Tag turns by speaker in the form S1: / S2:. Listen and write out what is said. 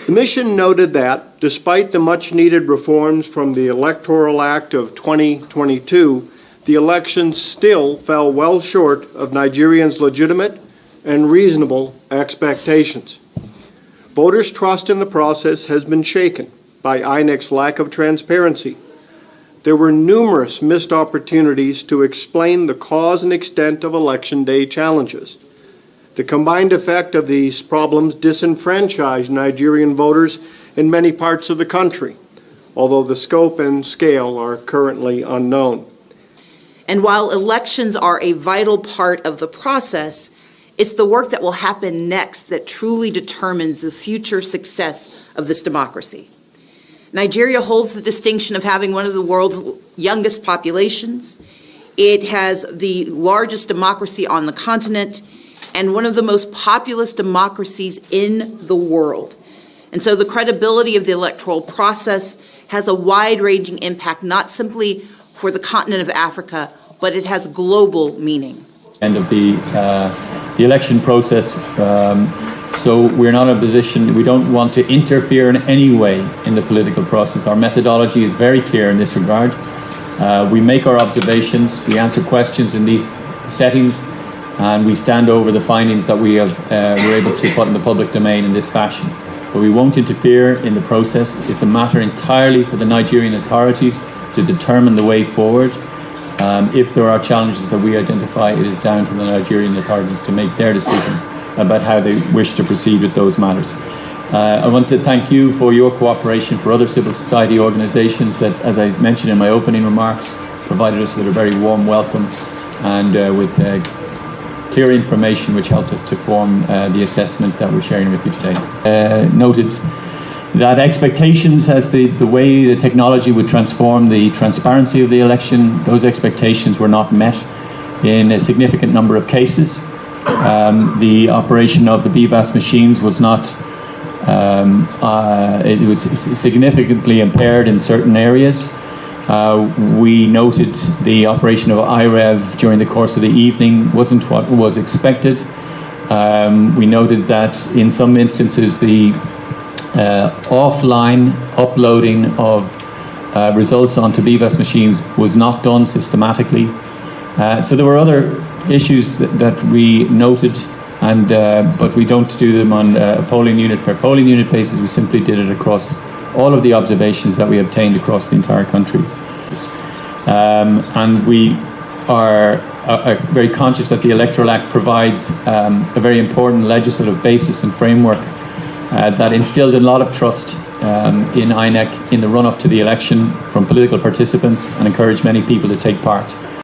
S1: The mission noted that, despite the much-needed reforms from the Electoral Act of 2022, the elections still fell well short of Nigerians' legitimate and reasonable expectations. Voters' trust in the process has been shaken by INEC's lack of transparency. There were numerous missed opportunities to explain the cause and extent of Election Day challenges. The combined effect of these problems disenfranchised Nigerian voters in many parts of the country, although the scope and scale are currently unknown.
S2: And while elections are a vital part of the process, it's the work that will happen next that truly determines the future success of this democracy. Nigeria holds the distinction of having one of the world's youngest populations. It has the largest democracy on the continent and one of the most populous democracies in the world. And so the credibility of the electoral process has a wide-ranging impact, not simply for the continent of Africa, but it has global meaning.
S3: End of the election process, so we're not in a position, we don't want to interfere in any way in the political process. Our methodology is very clear in this regard. We make our observations, we answer questions in these settings, and we stand over the findings that we have were able to put in the public domain in this fashion. But we won't interfere in the process. It's a matter entirely for the Nigerian authorities to determine the way forward. If there are challenges that we identify, it is down to the Nigerian authorities to make their decision about how they wish to proceed with those matters. I want to thank you for your cooperation, for other civil society organisations that, as I mentioned in my opening remarks, provided us with a very warm welcome and with clear information which helped us to form the assessment that we're sharing with you today. Noted that expectations as the way the technology would transform the transparency of the election, those expectations were not met in a significant number of cases. The operation of the BVAS machines was not, it was significantly impaired in certain areas. We noted the operation of IREV during the course of the evening wasn't what was expected. We noted that in some instances the offline uploading of results onto BVAS machines was not done systematically. So there were other issues that we noted, and but we don't do them on a polling unit per polling unit basis. We simply did it across all of the observations that we obtained across the entire country. And we are very conscious that the Electoral Act provides a very important legislative basis and framework that instilled a lot of trust in INEC in the run-up to the election from political participants and encouraged many people to take part.